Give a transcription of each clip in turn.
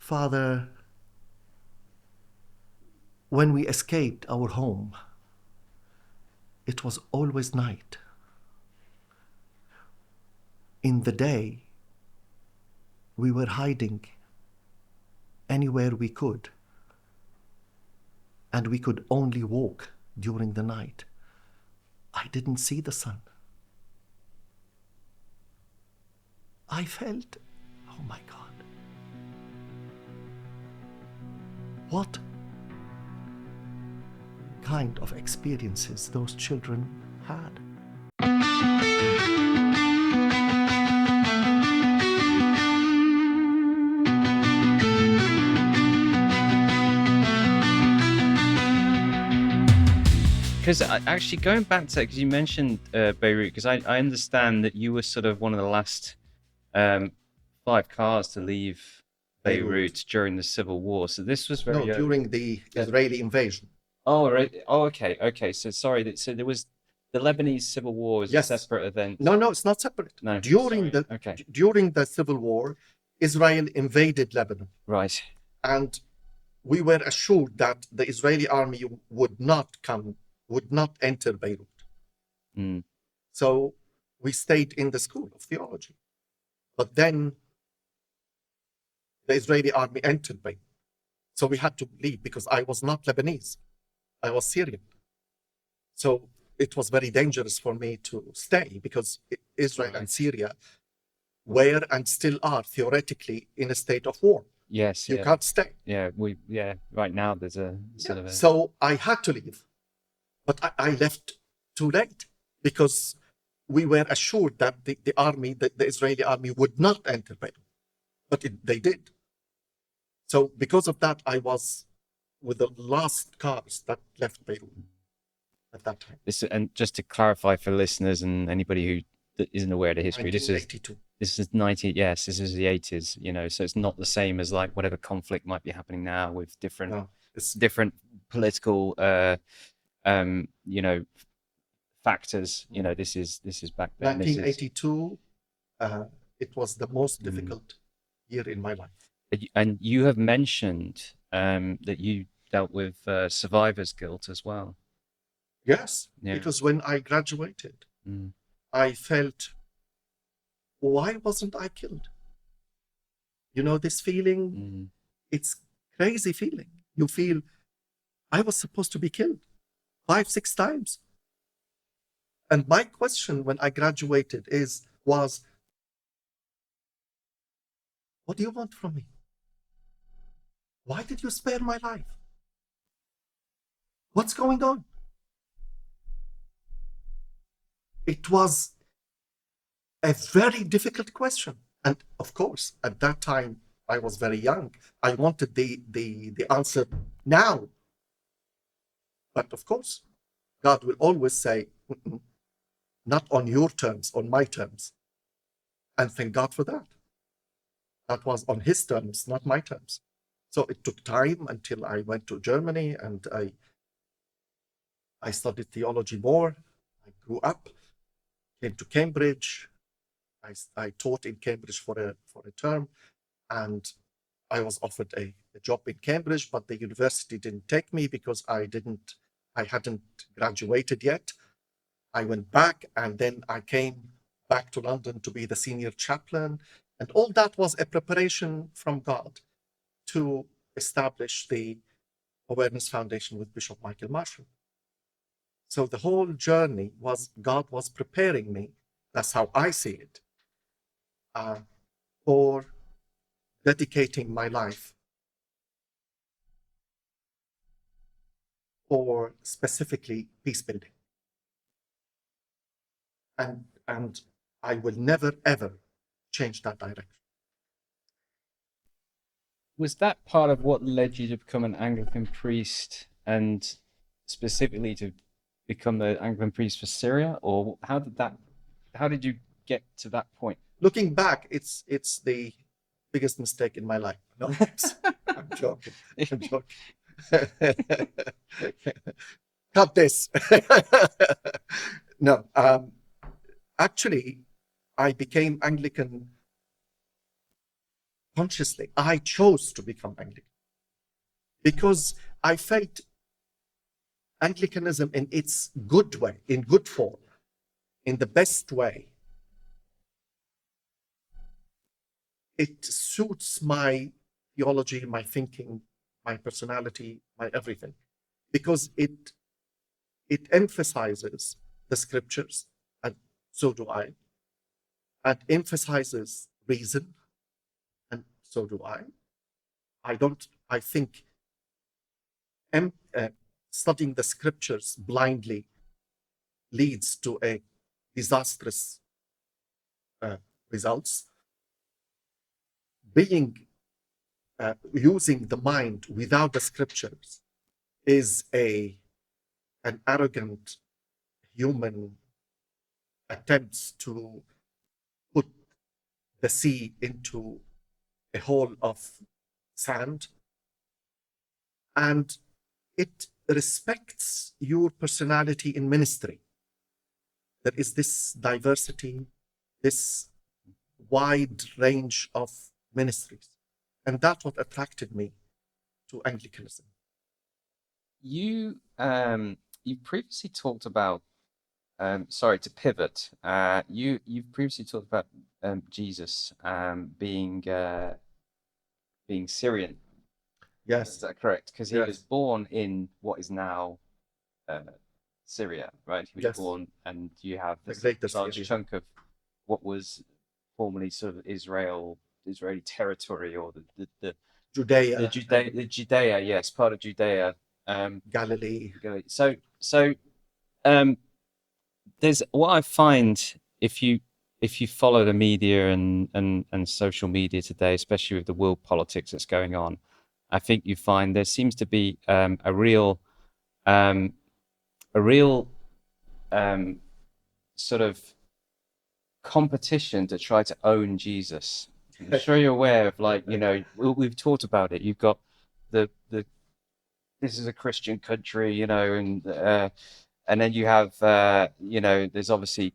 Father, when we escaped our home, it was always night. In the day, we were hiding anywhere we could, and we could only walk during the night. I didn't see the sun. I felt, oh my God, what kind of experiences those children had. Because actually going back to, because you mentioned Beirut, because I understand that you were sort of one of the last 5 cars to leave Beirut during the civil war. So this was very during the Israeli invasion. Oh, right. Oh, okay. So sorry. So there was the Lebanese civil war was a separate event. No, it's not separate. No. During the civil war, Israel invaded Lebanon. Right. And we were assured that the Israeli army would not enter Beirut. Mm. So we stayed in the school of theology. But then the Israeli army entered Beirut. So we had to leave because I was not Lebanese. I was Syrian. So it was very dangerous for me to stay because Israel and Syria were and still are theoretically in a state of war. Yes. You can't stay. Right now there's a sort of a... So I had to leave. But I left too late because we were assured that the Israeli army would not enter Beirut. But they did. So because of that, I was with the last cars that left Beirut at that time. And just to clarify for listeners and anybody who isn't aware of the history, 1982. This is 90. Yes, this is the 80s. So it's not the same as like whatever conflict might be happening now with different political factors. This is back then. 1982. It was the most difficult year in my life. And you have mentioned that you dealt with survivor's guilt as well. Yes, because when I graduated, I felt, why wasn't I killed? This feeling, it's crazy feeling. You feel, I was supposed to be killed 5-6 times. And my question when I graduated was, what do you want from me? Why did you spare my life? What's going on? It was a very difficult question. And of course, at that time, I was very young. I wanted the answer now. But of course, God will always say, not on your terms, on my terms. And thank God for that. That was on his terms, not my terms. So it took time until I went to Germany and I studied theology more. I grew up, came to Cambridge. I taught in Cambridge for a term, and I was offered a job in Cambridge, but the university didn't take me because I hadn't graduated yet. I went back, and then I came back to London to be the senior chaplain, and all that was a preparation from God to establish the Awareness Foundation with Bishop Michael Marshall. So the whole journey was God was preparing me, that's how I see it, for dedicating my life for specifically peace building. And I will never, ever change that direction. Was that part of what led you to become an Anglican priest and specifically to become the Anglican priest for Syria? Or how did you get to that point? Looking back, it's the biggest mistake in my life. No, I'm joking. Cut this. No, actually, I became Anglican consciously, I chose to become Anglican because I felt Anglicanism in its good way, in good form, in the best way, it suits my theology, my thinking, my personality, my everything, because it emphasizes the scriptures, and so do I. It emphasizes reason, and so do I. I think studying the scriptures blindly leads to a disastrous results. Using the mind without the scriptures is an arrogant human attempts to put the sea into a hole of sand, and it respects your personality in ministry. There is this diversity, this wide range of ministries, and that's what attracted me to Anglicanism. You previously talked about sorry to pivot. You've previously talked about Jesus being Syrian. Yes, Is that correct? Because he was yes, born in what is now Syria, right? He was yes. born, and you have The this greater large Syria. chunk of what was formerly sort of Israeli territory, or the Judea, the Judea, yes, part of Judea. Galilee. So there's what I find if you follow the media and social media today, especially with the world politics that's going on, I think you find there seems to be a real sort of competition to try to own Jesus. I'm sure you're aware of, like, we've talked about it. You've got the this is a Christian country, and then you have there's obviously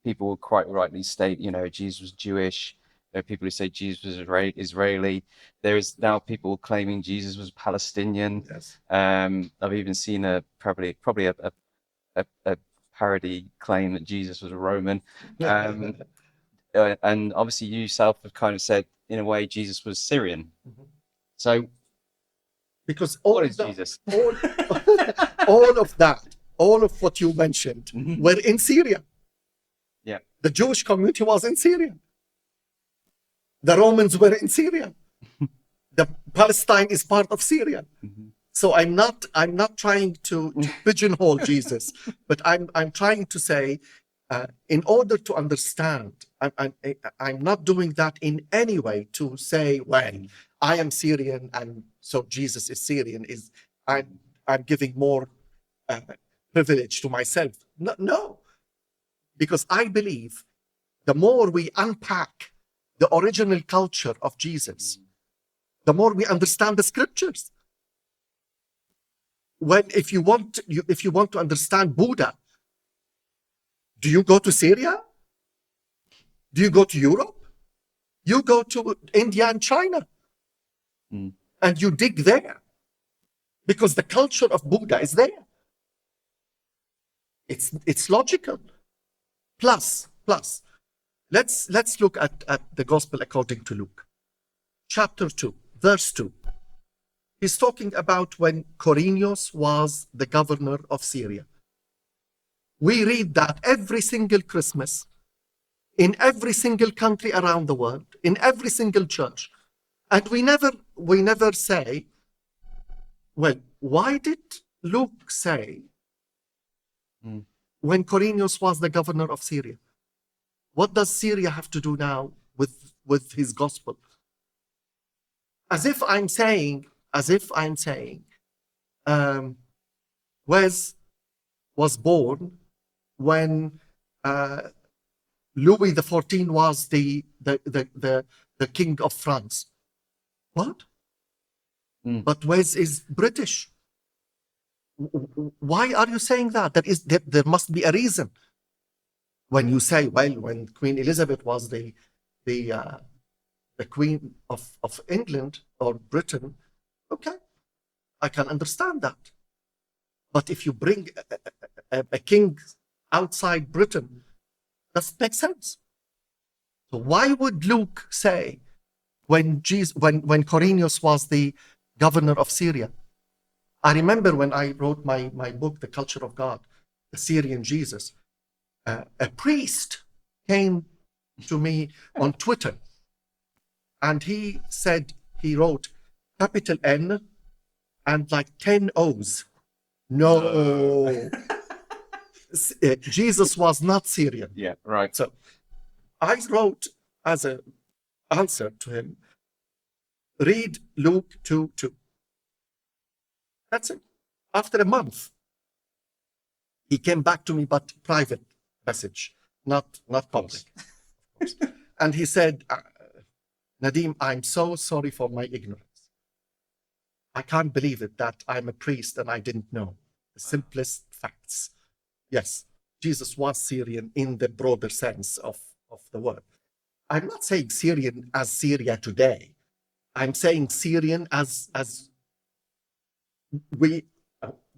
people will quite rightly state, Jesus was Jewish. There are people who say Jesus was Israeli. There is now people claiming Jesus was Palestinian. Yes. I've even seen probably a parody claim that Jesus was a Roman. And obviously you yourself have kind of said, in a way, Jesus was Syrian. So Because what is Jesus? all of what you mentioned were in Syria. Yeah. The Jewish community was in Syria. The Romans were in Syria. The Palestine is part of Syria. So I'm not trying to pigeonhole Jesus, but I'm trying to say, in order to understand, I'm not doing that in any way to say, well, I am Syrian and so Jesus is Syrian. I'm giving more privilege to myself. No, because I believe the more we unpack the original culture of Jesus, the more we understand the scriptures. If you want to understand Buddha, do you go to Syria? Do you go to Europe? You go to India and China, and you dig there, because the culture of Buddha is there. It's logical. Plus, let's look at the Gospel according to Luke, chapter 2, verse 2. He's talking about when Quirinius was the governor of Syria. We read that every single Christmas, in every single country around the world, in every single church. And we never say, well, why did Luke say when Quirinius was the governor of Syria? What does Syria have to do now with his gospel? As if I'm saying, Wes was born when Louis XIV was the king of France. What? But Wes is British. Why are you saying that? There must be a reason. When you say, well, when Queen Elizabeth was the the Queen of England or Britain, okay, I can understand that. But if you bring a king outside Britain, doesn't make sense. So why would Luke say when Quirinius was the governor of Syria? I remember when I wrote my book, The Culture of God, the Syrian Jesus, a priest came to me on Twitter, and he said, he wrote capital N and like 10 O's. No. Jesus was not Syrian. Yeah, right. So I wrote as an answer to him, read Luke 2:2. That's it. After a month, he came back to me, but private message, not public. And he said, Nadim, I'm so sorry for my ignorance. I can't believe it that I'm a priest and I didn't know the simplest facts. Yes, Jesus was Syrian in the broader sense of the word. I'm not saying Syrian as Syria today. I'm saying Syrian as we,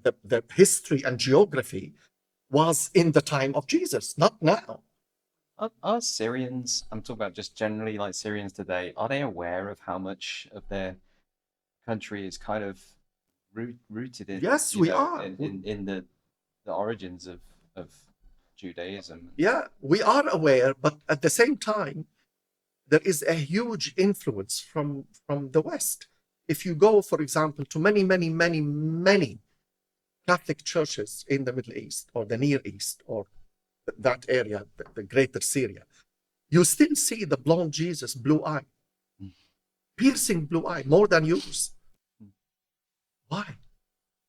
the history and geography was in the time of Jesus, not now. Are Syrians, I'm talking about just generally like Syrians today, are they aware of how much of their country is kind of rooted in, Yes, we are. in the origins of Judaism? Yeah, we are aware, but at the same time, there is a huge influence from the West. If you go, for example, to many Catholic churches in the Middle East or the Near East or that area, the greater Syria, you still see the blonde Jesus, blue eye, piercing blue eye, more than yours. Why?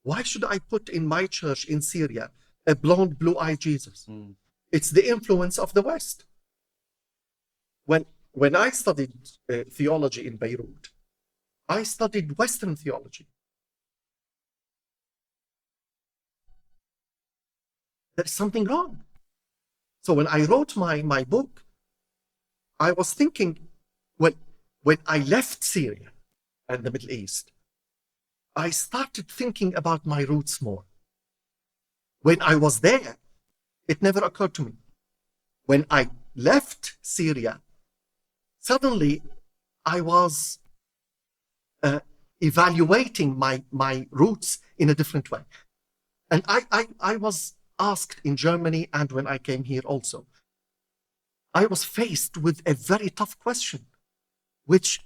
Why should I put in my church in Syria a blonde, blue-eyed Jesus? It's the influence of the West. When I studied theology in Beirut, I studied Western theology. There's something wrong. So when I wrote my book, I was thinking, when I left Syria and the Middle East, I started thinking about my roots more. When I was there, it never occurred to me. When I left Syria, suddenly I was evaluating my roots in a different way. And I was asked in Germany, and when I came here also, I was faced with a very tough question, which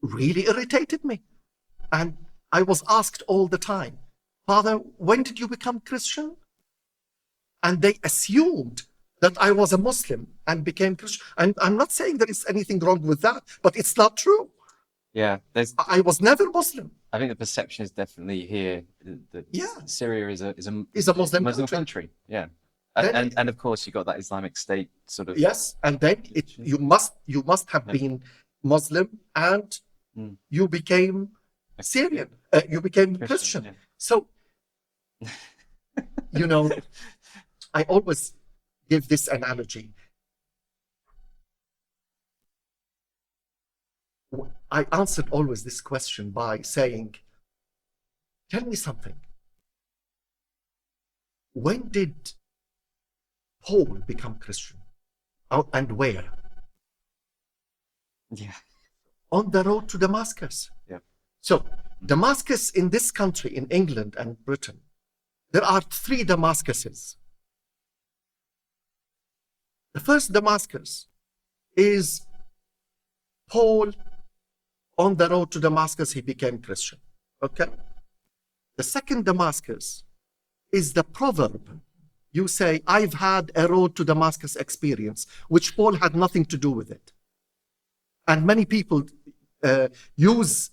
really irritated me. And I was asked all the time, Father, when did you become Christian? And they assumed that I was a Muslim and became Christian. And I'm not saying there is anything wrong with that, but it's not true. Yeah, I was never Muslim. I think the perception is definitely here that Syria is a Muslim country. Yeah, and of course you got that Islamic State sort of. Yes, and then you must have been Muslim, and you became Syrian. You became Christian. Yeah. So, I always give this analogy. I answered always this question by saying, tell me something. When did Paul become Christian? And where? Yeah. On the road to Damascus. Yeah. So Damascus in this country, in England and Britain, there are 3 Damascuses. The first Damascus is Paul. On the road to Damascus, he became Christian. Okay? The second Damascus is the proverb. You say, I've had a road to Damascus experience, which Paul had nothing to do with it. And many people use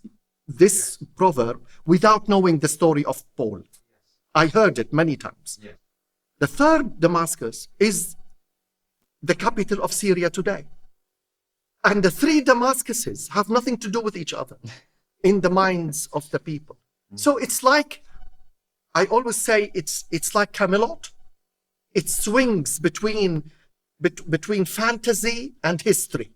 this proverb without knowing the story of Paul. I heard it many times. Yes. The third Damascus is the capital of Syria today. And the 3 Damascuses have nothing to do with each other in the minds of the people. So it's like, I always say, it's like Camelot. It swings between fantasy and history.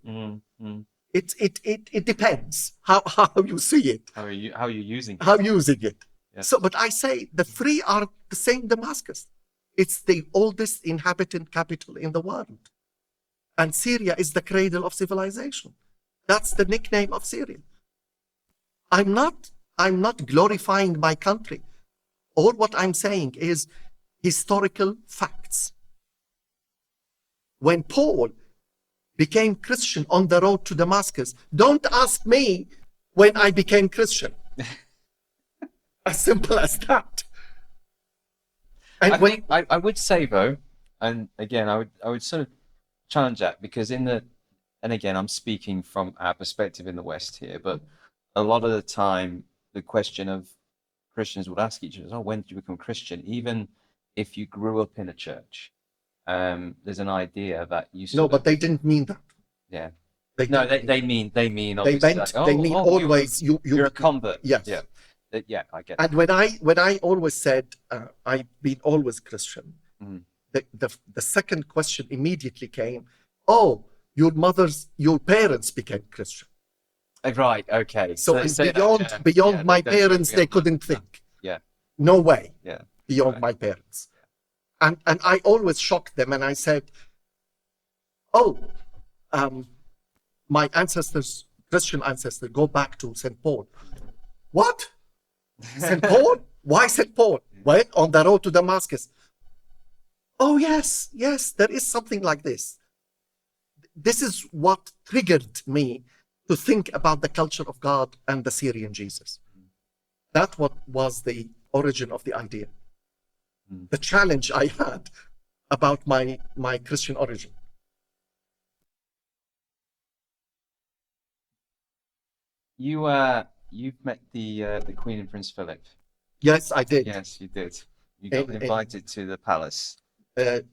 It depends how you see it, How are you using it? how using it. Yes. So, but I say the three are the same Damascus. It's the oldest inhabited capital in the world. And Syria is the cradle of civilization. That's the nickname of Syria. I'm not glorifying my country. All what I'm saying is historical facts. When Paul became Christian on the road to Damascus, don't ask me when I became Christian. As simple as that. And I would say though, and again, I would sort of challenge that, because and again, I'm speaking from our perspective in the West here, but a lot of the time, the question of Christians would ask each other, "Oh, when did you become Christian?" Even if you grew up in a church, there's an idea that you no, but they didn't mean that. yeah. They No, didn't they mean mean they obviously meant like, they mean always you're a convert. yes. Yeah. Yeah, I get And that. when I always said I've been always Christian, the second question immediately came, oh, your parents became Christian. Right, okay. So Say that, beyond yeah, my they don't go parents, they beyond that. couldn't think. Yeah, No way yeah. beyond Right. my parents. And I always shocked them, and I said, oh, my ancestors, Christian ancestors, go back to St. Paul. What? St. Paul? Why St. Paul? Well, on the road to Damascus. Oh, yes, there is something like this. This is what triggered me to think about the culture of God and the Syrian Jesus. That what was the origin of the idea. The challenge I had about my Christian origin. You've met the Queen and Prince Philip. Yes, I did. Yes, you did. You got invited to the palace, To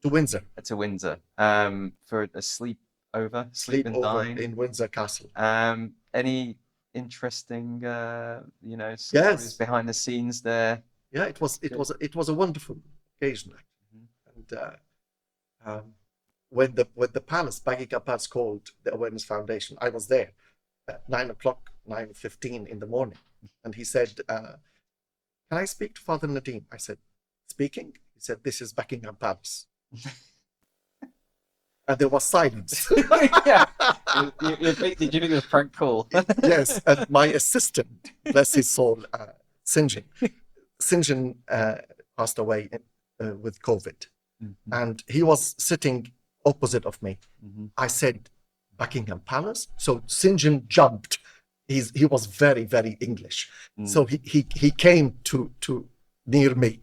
Windsor. to Windsor, for a sleep and Over dine in Windsor Castle. Any interesting stories Yes. behind the scenes there? Yeah, it was a wonderful occasion. And when the palace, Buckingham Palace, called the Awareness Foundation, I was there at 9:15 in the morning, and he said, "Can I speak to Father Nadim?" I said, "Speaking." He said, "This is Buckingham Palace." And there was silence. Yeah. Did you think it was a prank call? Yes, and my assistant, bless his soul, Sinjin passed away with COVID, and he was sitting opposite of me. I said, "Buckingham Palace?" So Sinjin jumped. He was very, very English. So he came to near me,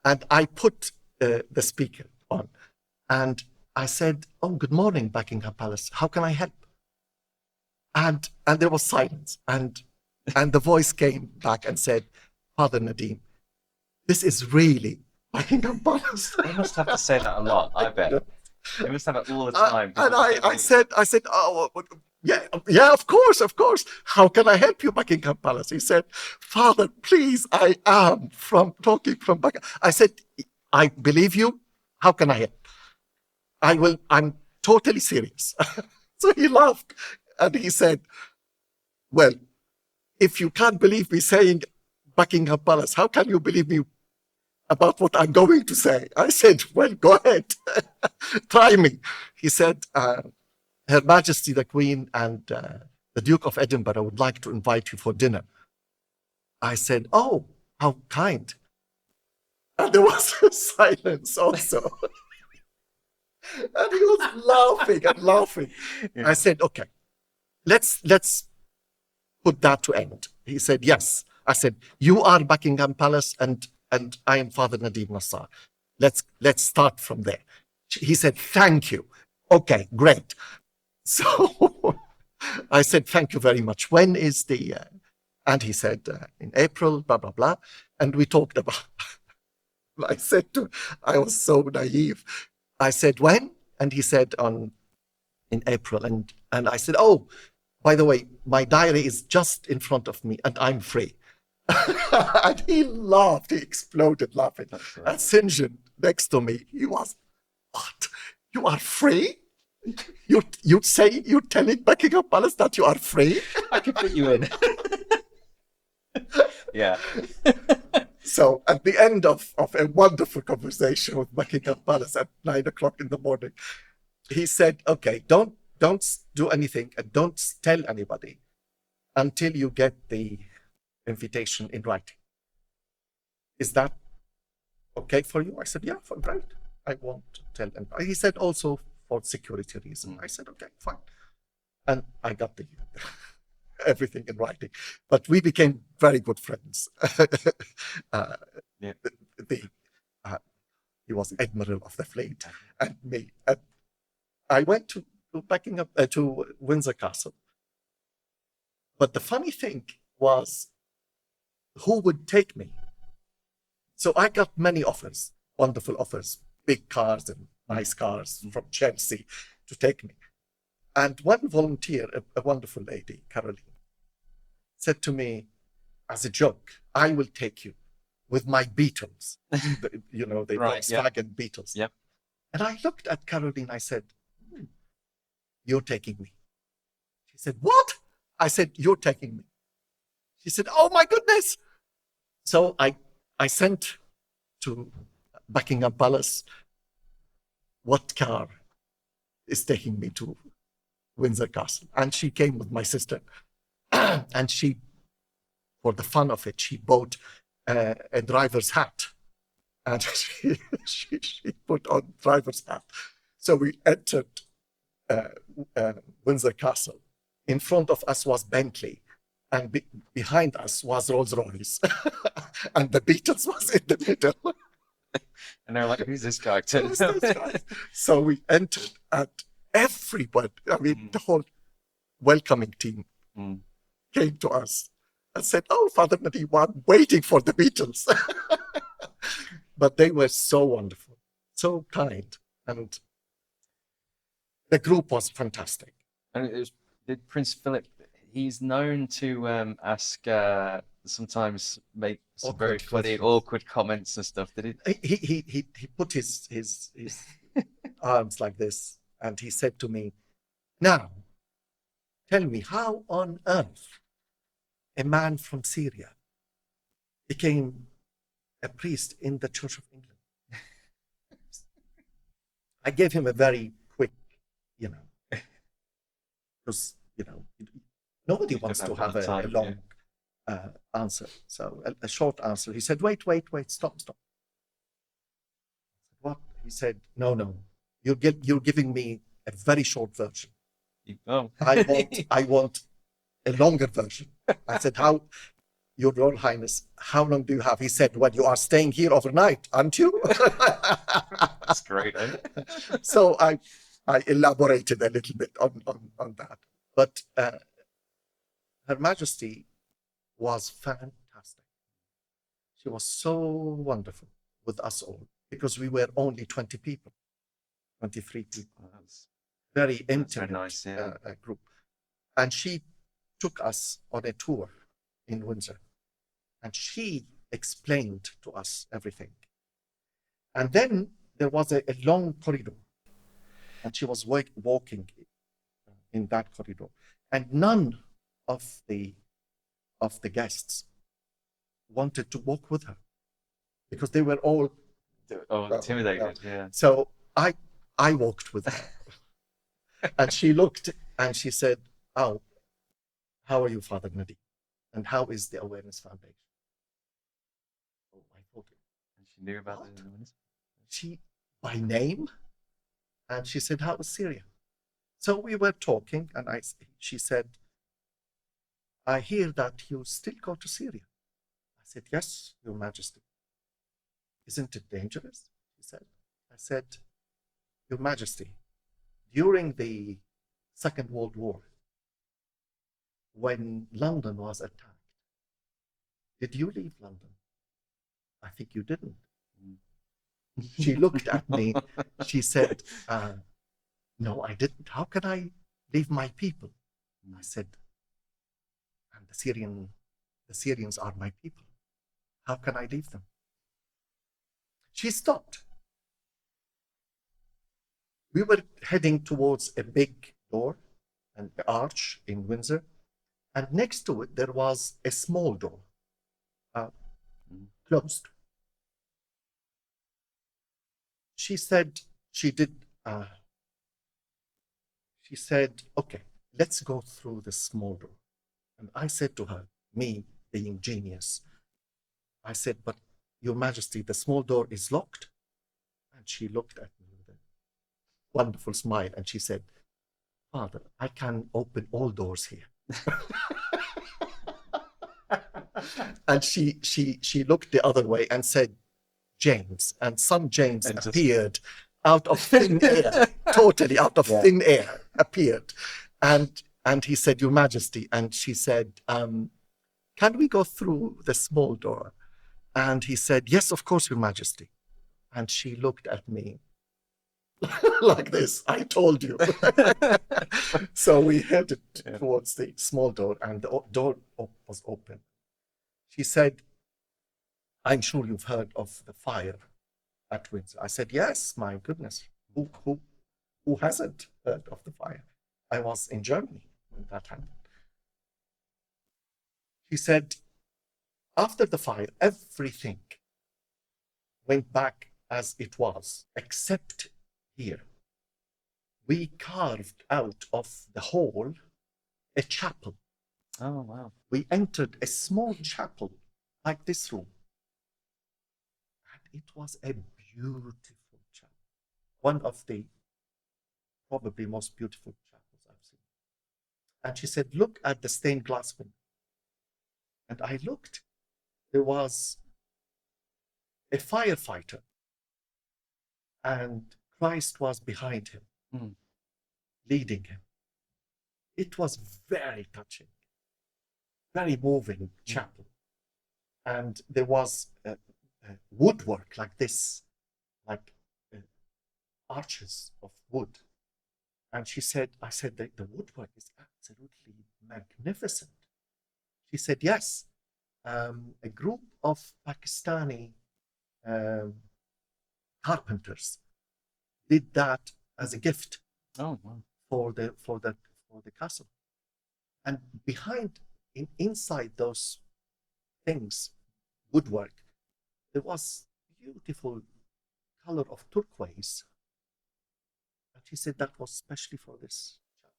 and I put the speaker on, and I said, "Oh, good morning, Buckingham Palace. How can I help?" And there was silence, and the voice came back and said, "Father Nadim, this is really Buckingham Palace." They must have to say that a lot, I bet. They must have it all the time. And I said, "Oh, yeah, of course. How can I help you, Buckingham Palace?" He said, "Father, please, I am talking from Buckingham." I said, "I believe you. How can I help? I'm totally serious." So he laughed and he said, "Well, if you can't believe me saying Buckingham Palace, how can you believe me about what I'm going to say?" I said, "Well, go ahead, try me." He said, "Her Majesty the Queen and the Duke of Edinburgh would like to invite you for dinner." I said, "Oh, how kind." And there was silence also. And he was laughing and laughing. I said, "Okay, let's put that to end." He said, "Yes." I said, "You are Buckingham Palace and I am Father Nadim Nasar. Let's start from there." He said, "Thank you." Okay, great. So I said, "Thank you very much. When is the..." And he said, "In April, blah, blah, blah." And we talked about... I was so naive. I said, "When?" And he said, in April. And I said, "Oh, by the way, my diary is just in front of me and I'm free." And he laughed. He exploded laughing. Right. And Sinjin next to me, he was, "What? You are free?" You're telling Buckingham Palace that you are free? I could put you in. Yeah. So at the end of a wonderful conversation with Buckingham Palace at 9 o'clock in the morning, he said, okay, don't do anything and don't tell anybody until you get the invitation in writing. Is that okay for you? I said, yeah, great. I won't tell anybody. He said also for security reasons. I said, okay, fine. And I got the everything in writing. But we became very good friends. Yeah. He was admiral of the fleet, and me. And I went to to Windsor Castle. But the funny thing was, who would take me? So I got many offers, wonderful offers, big cars and nice cars from Chelsea to take me. And one volunteer, a wonderful lady, Caroline, said to me as a joke, I will take you with my Beatles. You know, the Right, Volkswagen Beatles. Yep. And I looked at Caroline, I said, you're taking me. She said, what? I said, you're taking me. She said, oh my goodness. So I sent to Buckingham Palace, what car is taking me to Windsor Castle? And she came with my sister. And she, for the fun of it, she bought a driver's hat. And she put on driver's hat. So we entered Windsor Castle. In front of us was Bentley, and behind us was Rolls-Royce. And the Beatles was in the middle. And they're like, who's this guy? Who's this guy? So we entered, and everybody, I mean, the whole welcoming team came to us and said, oh, Father Nadim, I'm waiting for the Beatles. But they were so wonderful, so kind, and the group was fantastic. And it was Prince Philip. He's known to ask, sometimes make some Awkward very funny, questions. awkward comments and stuff. Did he? He put his arms like this, and he said to me, now, tell me, how on earth a man from Syria became a priest in the Church of England? I gave him a very quick, because, nobody wants to have a long answer. So a short answer. He said, wait, stop. What? He said, no, you're giving me a very short version. Oh. I want a longer version. I said, how, Your Royal Highness, how long do you have? He said, well, you are staying here overnight, aren't you? That's great, eh? So I elaborated a little bit on that. But Her Majesty was fantastic. She was so wonderful with us all, because we were only 20 people, 23 people. Very intimate, nice, yeah. group. And she took us on a tour in Windsor, and she explained to us everything. And then there was a long corridor, and she was walking in that corridor, and none of the guests wanted to walk with her, because they were all intimidated. Yeah. So I walked with her. And she looked and she said, oh, how are you, Father Nadim? And how is the Awareness Foundation? Oh, I thought it. And she knew about What? the awareness? She, by name? And she said, how is Syria? So we were talking, and she said, I hear that you still go to Syria. I said, yes, Your Majesty. Isn't it dangerous? She said. I said, Your Majesty, during the Second World War, when London was attacked, did you leave London? I think you didn't. She looked at me. She said, no, I didn't. How can I leave my people? I said, and the Syrians are my people. How can I leave them? She stopped. we were heading towards a big door, an arch in Windsor, and next to it there was a small door, closed. She said she said, okay, let's go through the small door. And I said to her, me being genius, I said, but Your Majesty, the small door is locked. And she looked at me with a wonderful smile and she said, Father, I can open all doors here. And she looked the other way and said, James, and some James And just- appeared out of thin air, totally out of thin air appeared. And he said, Your Majesty. And she said, can we go through the small door? And he said, yes, of course, Your Majesty. And she looked at me like this, I told you. So we headed towards the small door and the door was open. She said, I'm sure you've heard of the fire at Windsor. I said, yes, my goodness. Who hasn't heard of the fire? I was in Germany when that happened. She said, after the fire, everything went back as it was, except here. We carved out of the hall a chapel. Oh, wow. We entered a small chapel like this room. And it was a beautiful chapel. One of the probably most beautiful chapels I've seen. And she said, look at the stained glass window. And I looked. There was a firefighter and Christ was behind him, leading him. It was very touching, very moving chapel. And there was woodwork like this, like arches of wood. And she said, I said, the woodwork is absolutely magnificent. She said, yes, a group of Pakistani carpenters did that as a gift. Oh, wow. For the castle. And inside those things, woodwork, there was beautiful color of turquoise. And she said that was especially for this chapel.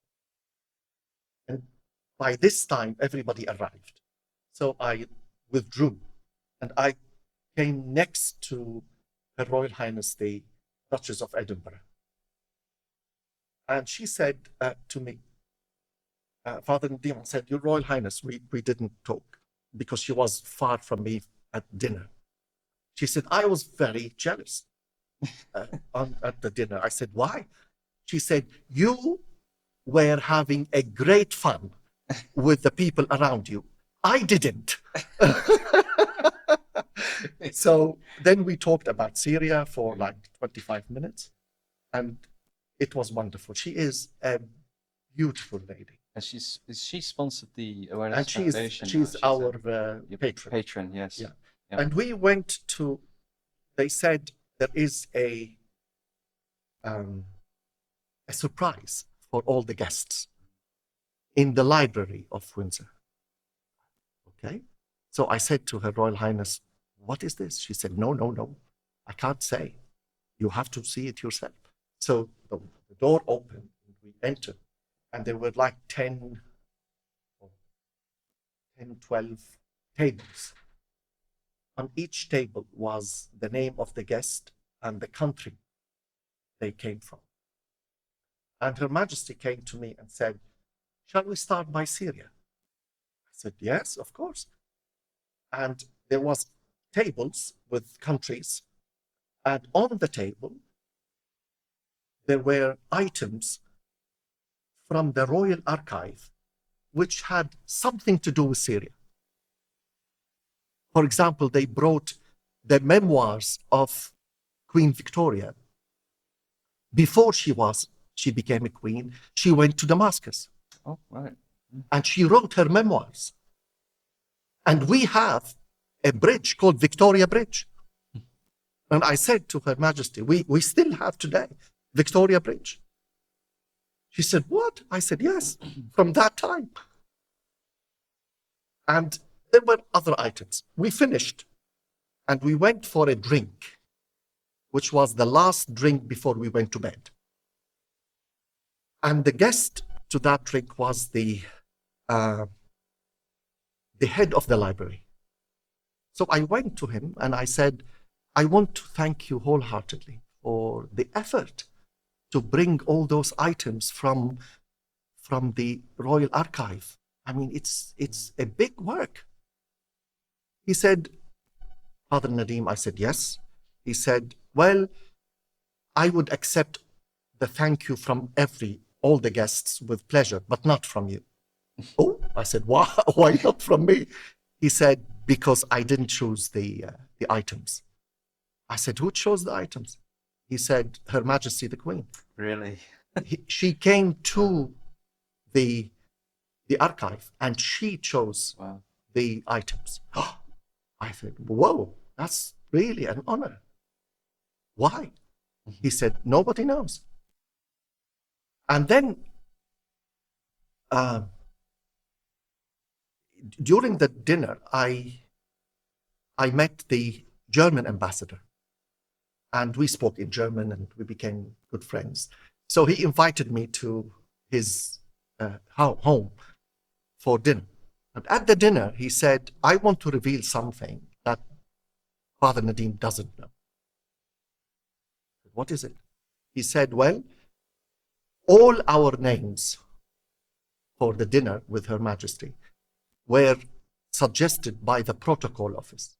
And by this time, everybody arrived. So I withdrew and I came next to Her Royal Highness, the Duchess of Edinburgh. And she said to me, Father Nadim said, Your Royal Highness, we didn't talk because she was far from me at dinner. She said, I was very jealous at the dinner. I said, why? She said, you were having a great fun with the people around you. I didn't. So then we talked about Syria for like 25 minutes. And it was wonderful. She is a beautiful lady. And she sponsored the Awareness And Foundation. she's our patron. Patron, yes. Yeah. Yeah. And we went to, they said there is a surprise for all the guests in the library of Windsor. Okay. So I said to Her Royal Highness, what is this? She said, no, I can't say. You have to see it yourself. So the door opened, and we entered, and there were like 10, 12 tables. On each table was the name of the guest and the country they came from. And Her Majesty came to me and said, shall we start by Syria? I said, yes, of course. And there was tables with countries, and on the table, there were items from the Royal Archive which had something to do with Syria. For example, they brought the memoirs of Queen Victoria. Before she became a queen, she went to Damascus. Oh, right. And she wrote her memoirs. And we have a bridge called Victoria Bridge. And I said to Her Majesty, we still have today Victoria Bridge. She said, what? I said, yes, from that time. And there were other items. We finished and we went for a drink, which was the last drink before we went to bed. And the guest to that drink was the head of the library. So I went to him and I said, I want to thank you wholeheartedly for the effort to bring all those items from the Royal Archive. I mean, it's a big work. He said, Father Nadim, I said, yes. He said, well, I would accept the thank you from all the guests with pleasure, but not from you. Oh, I said, why not from me? He said, because I didn't choose the items. I said, who chose the items? He said, Her Majesty the Queen. Really? She came to the archive and she chose the items. I said, whoa, that's really an honor. Why? He said, nobody knows. And then during the dinner, I met the German ambassador and we spoke in German and we became good friends. So he invited me to his home for dinner. And at the dinner, he said, I want to reveal something that Father Nadim doesn't know. What is it? He said, well, all our names for the dinner with Her Majesty were suggested by the protocol office,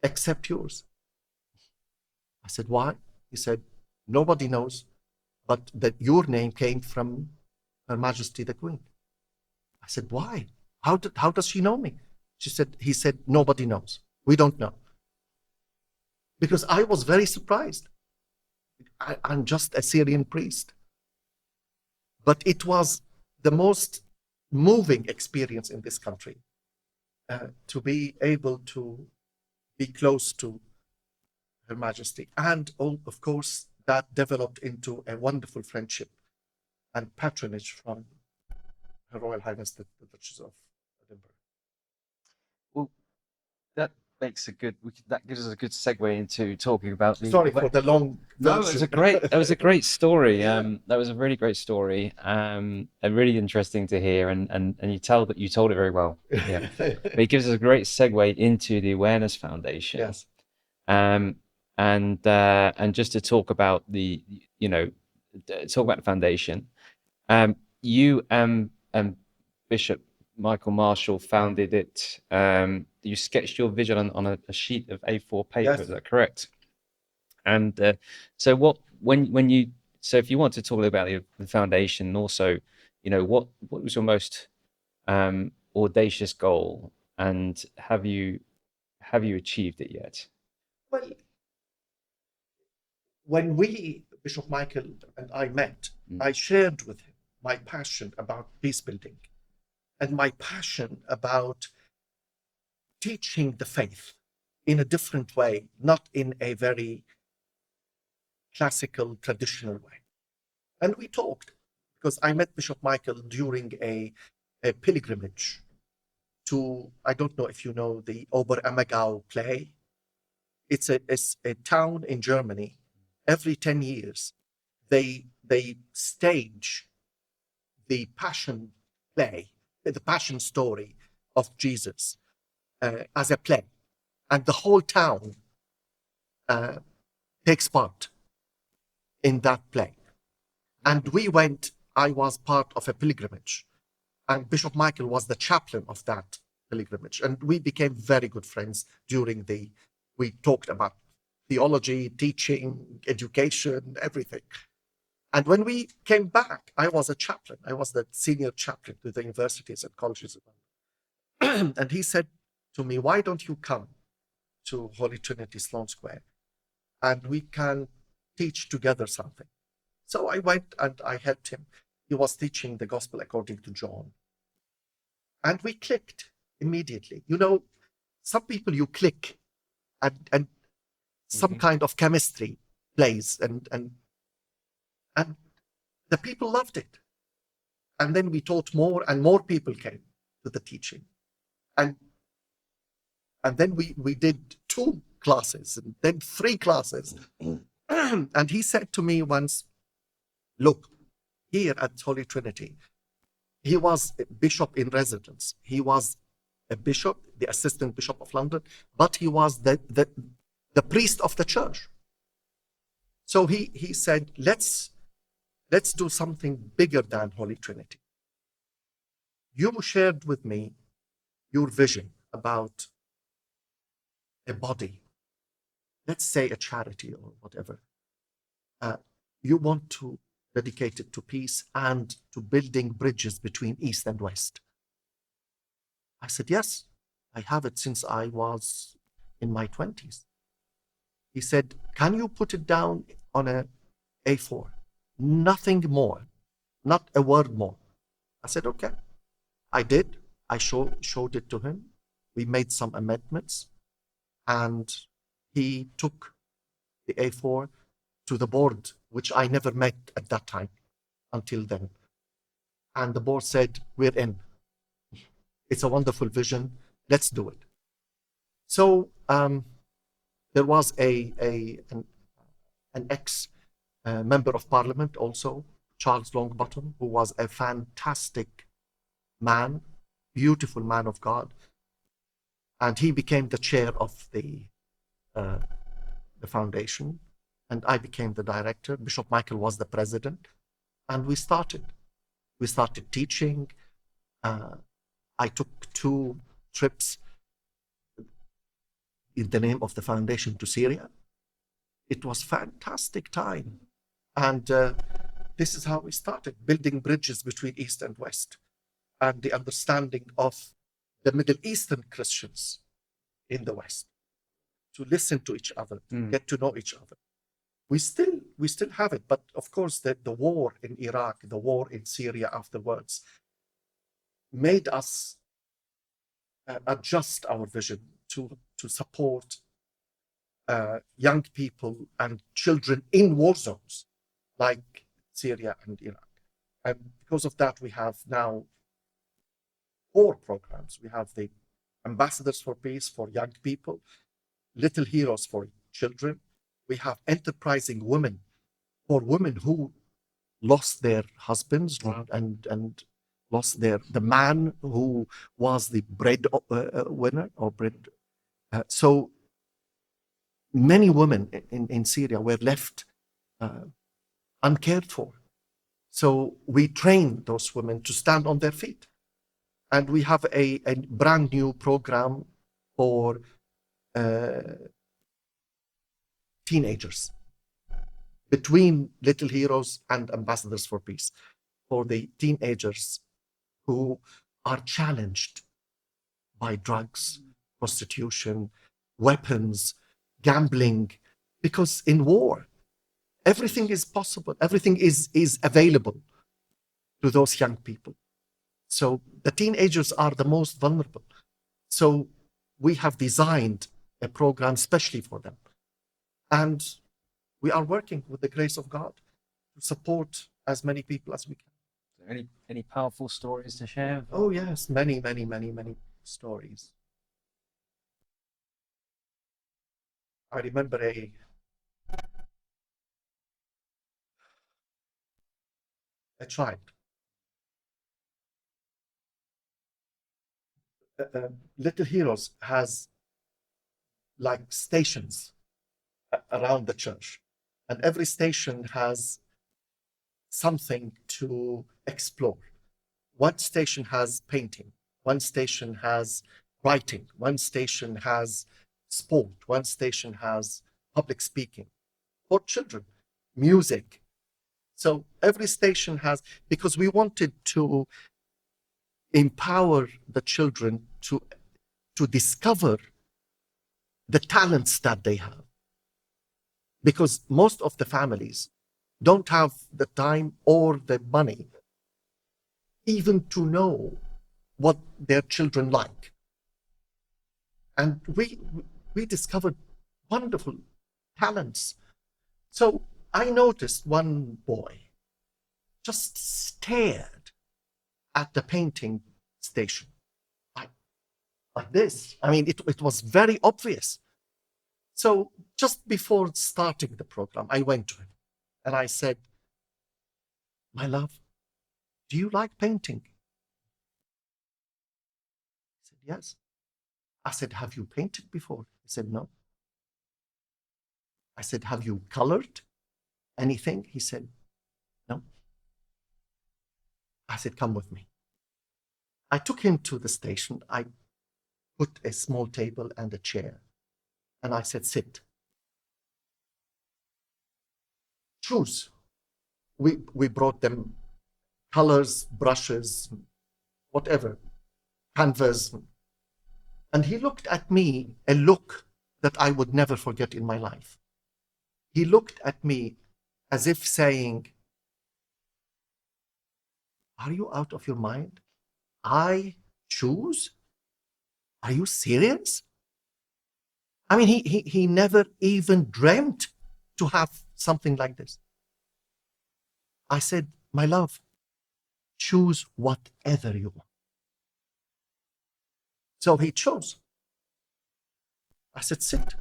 except yours. I said, why? He said, nobody knows, but that your name came from Her Majesty the Queen. I said, why? How does she know me? He said, nobody knows. We don't know. Because I was very surprised. I'm just a Syrian priest. But it was the most moving experience in this country to be able to be close to Her Majesty. And of course, that developed into a wonderful friendship and patronage from Her Royal Highness, the Duchess of Edinburgh. Well, that makes that gives us a good segue into talking about the. Sorry for the long. No, it was a great story. That was a really great story. And really interesting to hear. And you told it very well. Yeah. But it gives us a great segue into the Awareness Foundation. Yes. And just to talk about the foundation. You and Bishop Michael Marshall founded it. You sketched your vision on a sheet of A4 paper. Yes. Is that correct? And so if you want to talk about the foundation, and also, what was your most audacious goal, and have you achieved it yet? Well, when Bishop Michael and I met, I shared with him my passion about peace building and my passion about teaching the faith in a different way, not in a very classical, traditional way. And we talked, because I met Bishop Michael during a pilgrimage to, I don't know if you know the Oberammergau play. It's a town in Germany. Every 10 years, they stage the Passion play, the Passion story of Jesus as a play. And the whole town takes part in that play. And we went, I was part of a pilgrimage, and Bishop Michael was the chaplain of that pilgrimage. And we became very good friends we talked about theology, teaching, education, everything. And when we came back, I was a chaplain. I was the senior chaplain to the universities and colleges. And he said to me, why don't you come to Holy Trinity Sloane Square and we can teach together something? So I went and I helped him. He was teaching the gospel according to John. And we clicked immediately. Some people you click and some kind of chemistry plays and And the people loved it. And then we taught more, and more people came to the teaching. And then we did 2 classes, and then 3 classes. And he said to me once, look, here at Holy Trinity, he was a bishop in residence. He was a bishop, the assistant bishop of London, but he was the priest of the church. So he said, let's do something bigger than Holy Trinity. You shared with me your vision about a body, let's say a charity or whatever. You want to dedicate it to peace and to building bridges between East and West. I said, yes, I have it since I was in my 20s. He said, can you put it down on a A4? Nothing more, not a word more. I said, okay. I did. I showed it to him. We made some amendments, and he took the A4 to the board, which I never met at that time until then. And the board said, we're in. It's a wonderful vision. Let's do it. So there was an ex member of parliament also, Charles Longbottom, who was a fantastic man, beautiful man of God. And he became the chair of the foundation, and I became the director. Bishop Michael was the president, and we started teaching. I took 2 trips in the name of the foundation to Syria. It was fantastic time. And this is how we started, building bridges between East and West, and the understanding of the Middle Eastern Christians in the West, to listen to each other, get to know each other. We still have it, but of course the war in Iraq, the war in Syria afterwards, made us adjust our vision to support young people and children in war zones like Syria and Iraq. And because of that, we have now 4 programs. We have the Ambassadors for Peace for young people, Little Heroes for children. We have Enterprising Women for women who lost their husbands and lost the man who was the bread winner or bread. So many women in Syria were left uncared for. So we trained those women to stand on their feet. And we have a brand new program for teenagers, between Little Heroes and Ambassadors for Peace, for the teenagers who are challenged by drugs, prostitution, weapons, gambling, because in war, everything is possible, everything is available to those young people. So the teenagers are the most vulnerable. So we have designed a program especially for them. And we are working with the grace of God to support as many people as we can. Any powerful stories to share? Oh yes, many stories. I remember a child. Little Heroes has like stations around the church, and every station has something to explore. One station has painting, one station has writing, one station has sport, one station has public speaking for children, music. So every station has, because we wanted to empower the children to discover the talents that they have. Because most of the families don't have the time or the money even to know what their children like. And we discovered wonderful talents. So I noticed one boy just stared at the painting station like this. I mean, it was very obvious. So just before starting the program, I went to him and I said, my love, do you like painting? He said, yes. I said, have you painted before? He said, no. I said, have you colored anything? He said, no. I said, come with me. I took him to the station. I put a small table and a chair. And I said, sit. Choose. We brought them colors, brushes, whatever, canvas. And he looked at me, a look that I would never forget in my life. He looked at me as if saying, are you out of your mind? I choose? Are you serious? I mean, he never even dreamt to have something like this. I said, my love, choose whatever you want. So he chose. I said, sit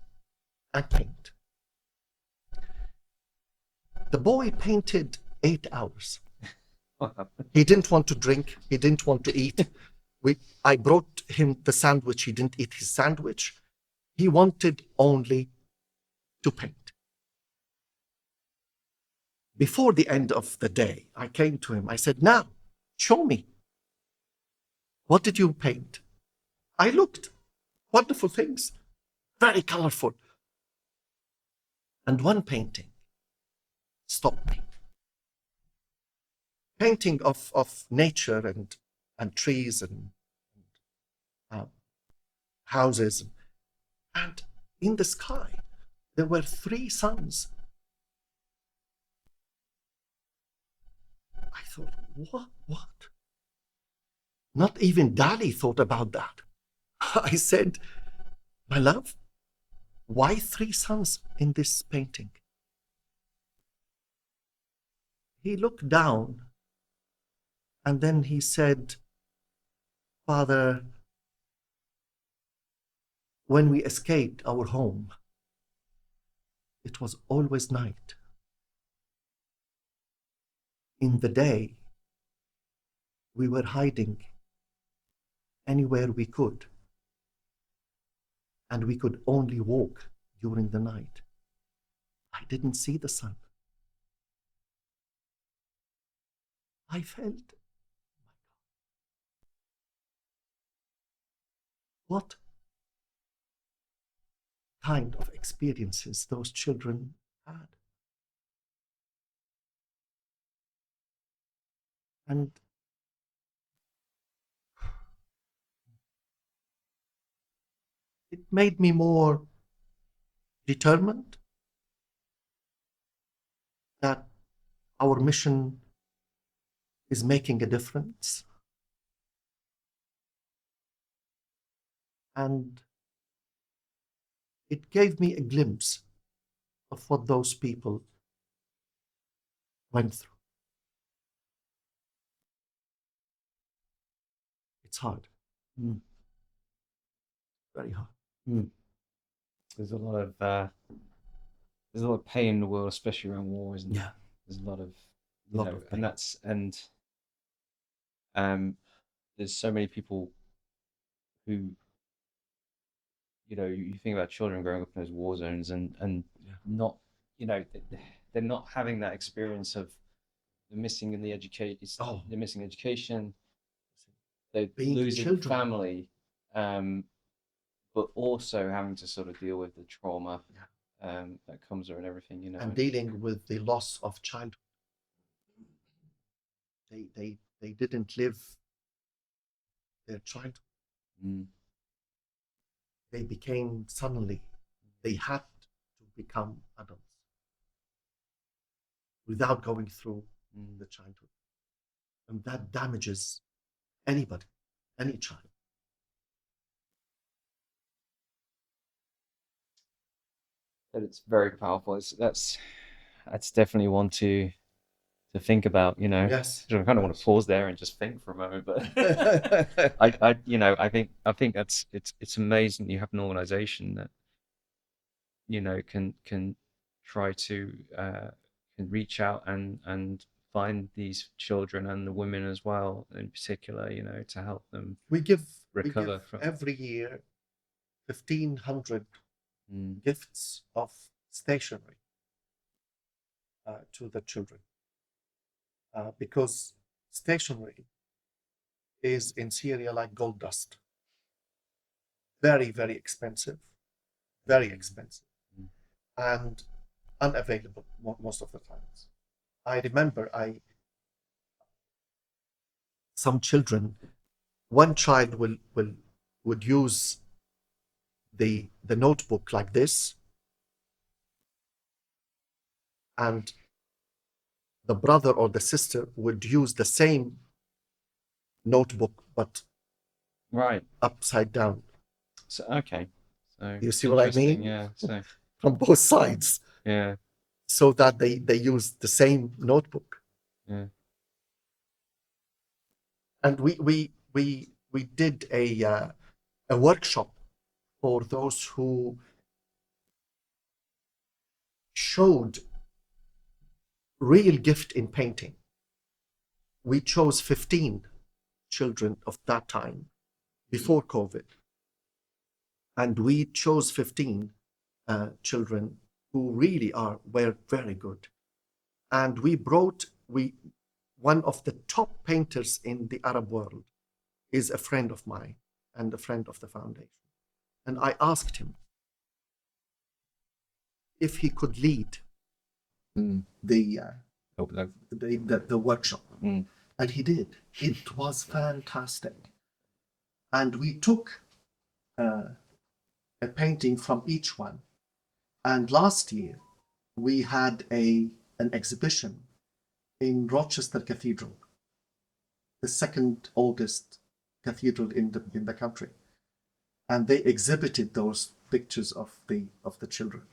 and paint. The boy painted 8 hours. He didn't want to drink. He didn't want to eat. I brought him the sandwich. He didn't eat his sandwich. He wanted only to paint. Before the end of the day, I came to him. I said, now, show me. What did you paint? I looked. Wonderful things. Very colorful. And one painting stopped me. Painting of nature and trees and houses. And in the sky, there were 3 suns. I thought, what? Not even Dali thought about that. I said, my love, why 3 suns in this painting? He looked down and then he said, Father, when we escaped our home, it was always night. In the day, we were hiding anywhere we could, and we could only walk during the night. I didn't see the sun. I felt, what kind of experiences those children had. And it made me more determined that our mission is making a difference. And it gave me a glimpse of what those people went through. It's hard. Very hard. There's a lot of pain in the world, especially around war, isn't there? Yeah. There's a lot of pain. And there's so many people who, you think about children growing up in those war zones and not, they're not having that experience of the missing in the education. They're missing education. They're Being losing children. family, but also having to sort of deal with the trauma that comes with everything, And dealing with the loss of childhood. They didn't live their childhood. They became suddenly, they had to become adults without going through the childhood. And that damages anybody, any child. But it's very powerful. That's definitely one to to think about, you know. Yes. So I kind of want to pause there and just think for a moment, but I think it's amazing you have an organization that, you know, can try to can reach out and find these children and the women as well, in particular, you know, to help them we give recover from. every year 1,500 Mm, gifts of stationery to the children because stationery is in Syria like gold dust. Very, very expensive, very expensive, mm, and unavailable most of the times. I remember some children, one child would use the notebook like this, and the brother or the sister would use the same notebook but right. upside down. So okay. So You it's see what I interesting. mean? Yeah. So From both sides, yeah. so that they use the same notebook. Yeah. And we did a workshop for those who showed real gift in painting. We chose 15 children of that time before COVID, and we chose 15 children who really were very good. And we one of the top painters in the Arab world is a friend of mine and a friend of the foundation. And I asked him if he could lead the, Oh, no. the workshop. Mm. And he did. It was fantastic. And we took a painting from each one. And last year, we had an exhibition in Rochester Cathedral, the second oldest cathedral in the country. And they exhibited those pictures of the children.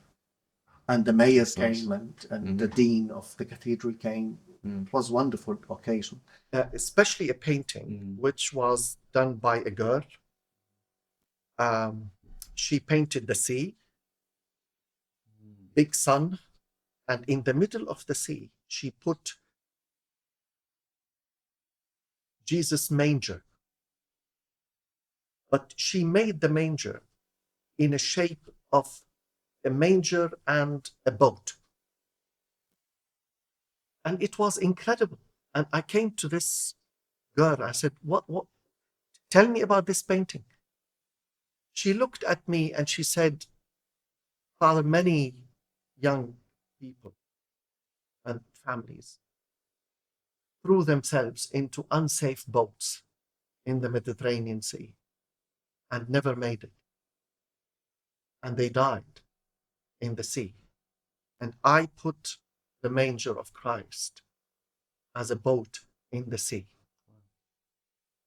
And the mayor came and the dean of the cathedral came. It was a wonderful occasion, especially a painting which was done by a girl. She painted the sea, big sun, and in the middle of the sea, she put Jesus' manger. But she made the manger in a shape of a manger and a boat. And it was incredible. And I came to this girl. I said, what? Tell me about this painting. She looked at me and she said, Father, many young people and families threw themselves into unsafe boats in the Mediterranean Sea and never made it. And they died in the sea. And I put the manger of Christ as a boat in the sea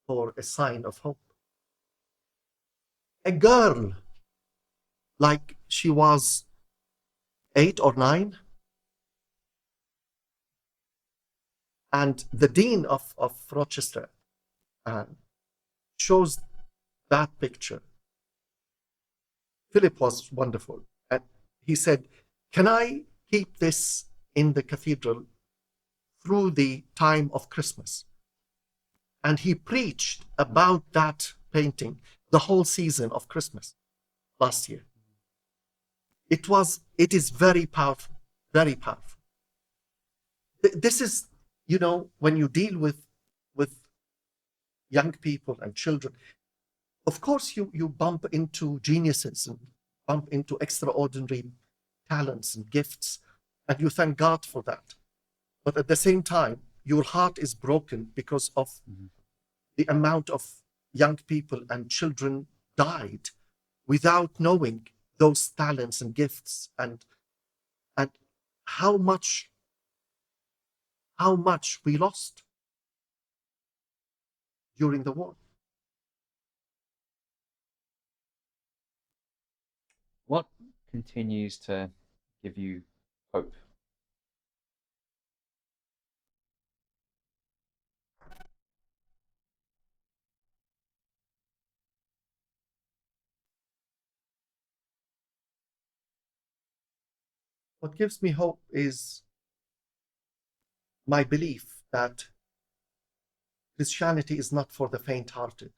for a sign of hope. A girl, like she was 8 or 9, and the dean of Rochester shows that picture. Philip was wonderful. And he said, can I keep this in the cathedral through the time of Christmas? And he preached about that painting the whole season of Christmas last year. It is very powerful, very powerful. This is, when you deal with young people and children, of course you bump into geniuses and bump into extraordinary talents and gifts, and you thank God for that. But at the same time, your heart is broken because of the amount of young people and children died without knowing those talents and gifts, and how much we lost during the war. What continues to give you hope? What gives me hope is my belief that Christianity is not for the faint-hearted.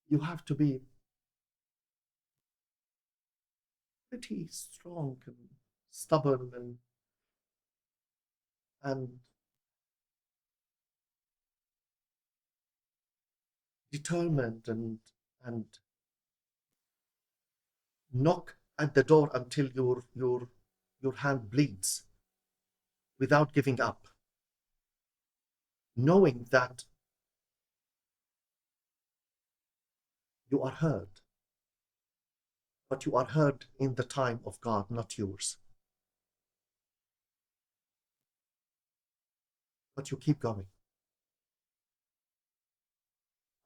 You have to be pretty strong and stubborn and determined and knock at the door until your hand bleeds without giving up, knowing that you are heard, but you are heard in the time of God, not yours. But you keep going.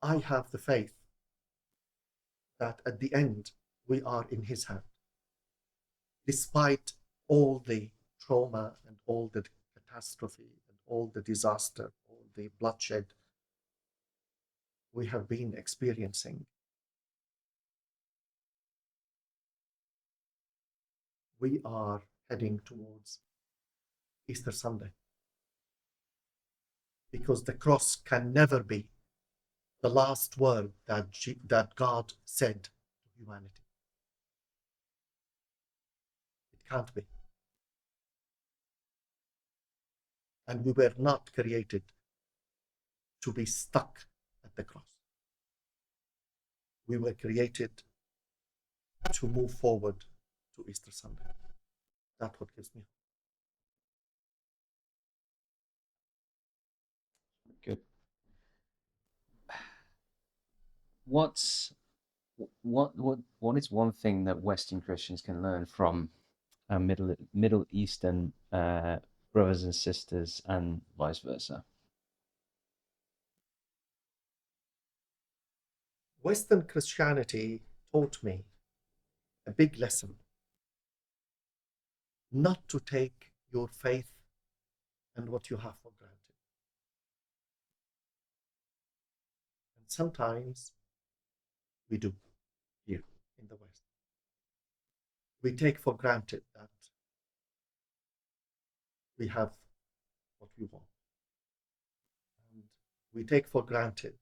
I have the faith that at the end we are in His hand, despite all the trauma and all the catastrophe and all the disaster, all the bloodshed we have been experiencing. We are heading towards Easter Sunday, because the cross can never be the last word that God said to humanity. It can't be. And we were not created to be stuck at the cross. We were created to move forward to Easter Sunday. That's what gives me hope. Good. What is one thing that Western Christians can learn from our Middle Eastern brothers and sisters, and vice versa? Western Christianity taught me a big lesson: not to take your faith and what you have for granted. And sometimes we do here in the West. We take for granted that we have what we want. And we take for granted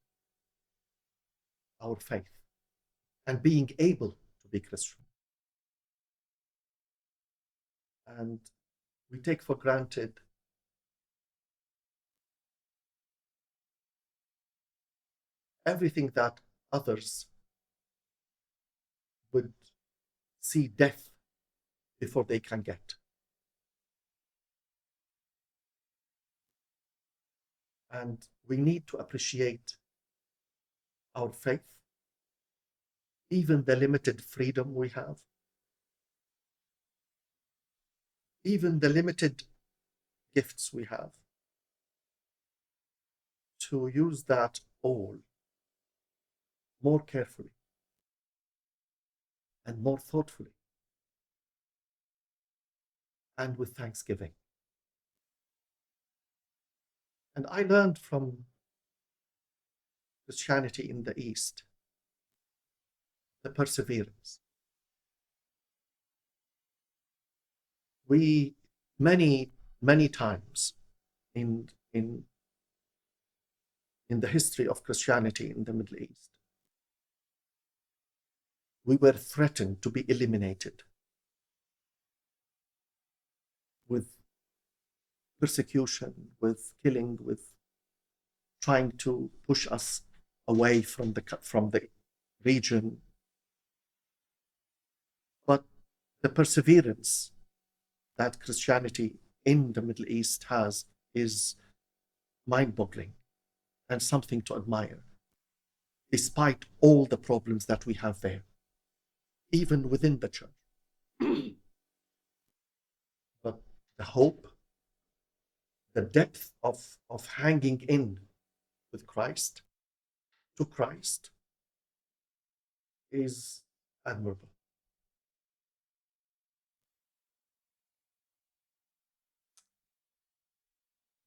our faith and being able to be Christian. And we take for granted everything that others would see death before they can get. And we need to appreciate our faith, even the limited freedom we have, even the limited gifts we have, to use that all more carefully and more thoughtfully and with thanksgiving. And I learned from Christianity in the East the perseverance. We many times in the history of Christianity in the Middle East, we were threatened to be eliminated with persecution, with killing, with trying to push us away from the region. But the perseverance that Christianity in the Middle East has is mind-boggling and something to admire, despite all the problems that we have there, even within the church. But the hope, the depth of hanging in with Christ, to Christ, is admirable.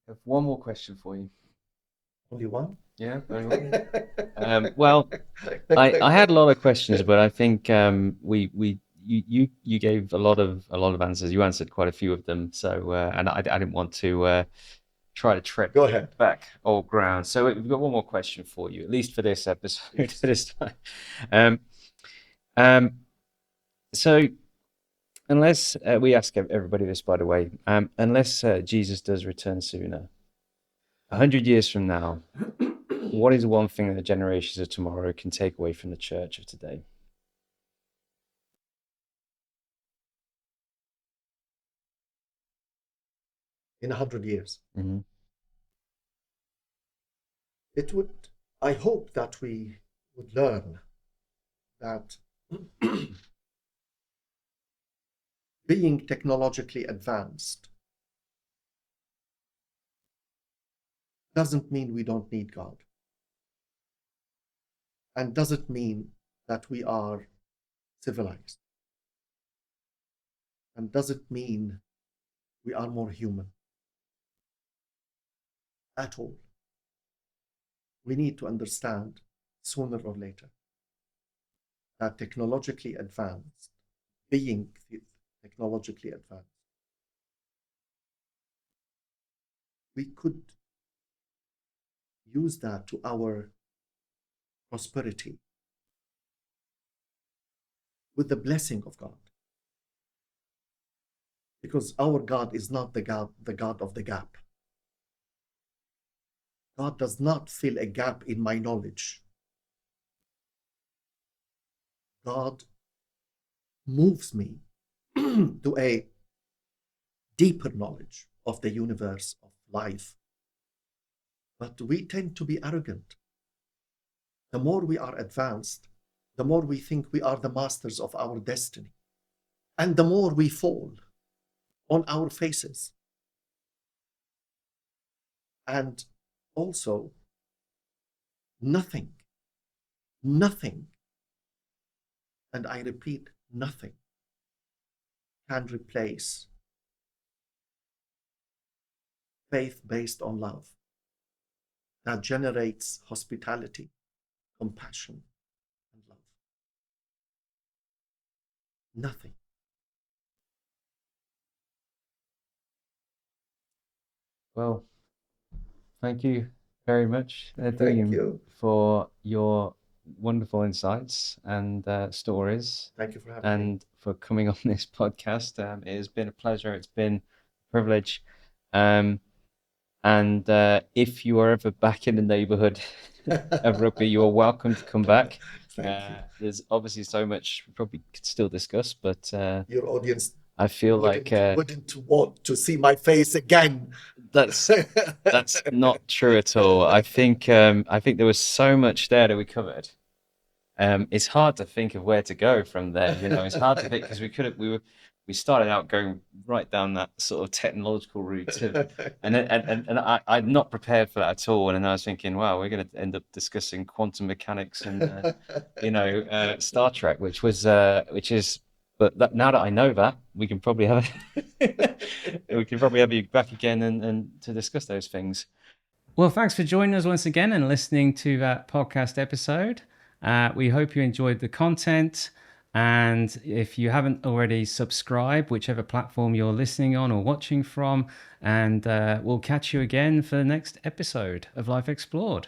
I have one more question for you. Only one? Yeah, very well. Well, I had a lot of questions, but I think you gave a lot of answers. You answered quite a few of them, so and I didn't want to try to tread Go ahead. back old ground. So we've got one more question for you, at least for this episode, Yes. for this time. Um, um, so unless we ask everybody this, by the way, unless Jesus does return sooner, 100 years from now, what is one thing that the generations of tomorrow can take away from the church of today? In 100 years. Mm-hmm. It would, I hope that we would learn that being technologically advanced doesn't mean we don't need God, and doesn't mean that we are civilized, and doesn't mean we are more human at all. We need to understand sooner or later that technologically advanced, being technologically advanced, we could use that to our prosperity with the blessing of God. Because our God is not the God of the gap. God does not fill a gap in my knowledge. God moves me to a deeper knowledge of the universe, of life. But we tend to be arrogant. The more we are advanced, the more we think we are the masters of our destiny. And the more we fall on our faces. And also, nothing, and I repeat, nothing can replace faith based on love that generates hospitality, compassion, and love. Nothing. Well, thank you very much, Thank Nadim, you. for your wonderful insights and stories, Thank you for having me. and for coming on this podcast. It has been a pleasure. It's been a privilege. And if you are ever back in the neighborhood of Rugby, you are welcome to come back. Thank you. There's obviously so much we probably could still discuss, but Your audience I feel like wouldn't want to see my face again. that's not true at all. I think there was so much there that we covered. It's hard to think of where to go from there. You know, it's hard to think because we started out going right down that sort of technological route, and I'm not prepared for that at all. And then I was thinking, wow, we're going to end up discussing quantum mechanics and Star Trek, which is. But now that I know that, we can probably have you back again and to discuss those things. Well, thanks for joining us once again and listening to that podcast episode. We hope you enjoyed the content. And if you haven't already, subscribe, whichever platform you're listening on or watching from. And we'll catch you again for the next episode of Life Explored.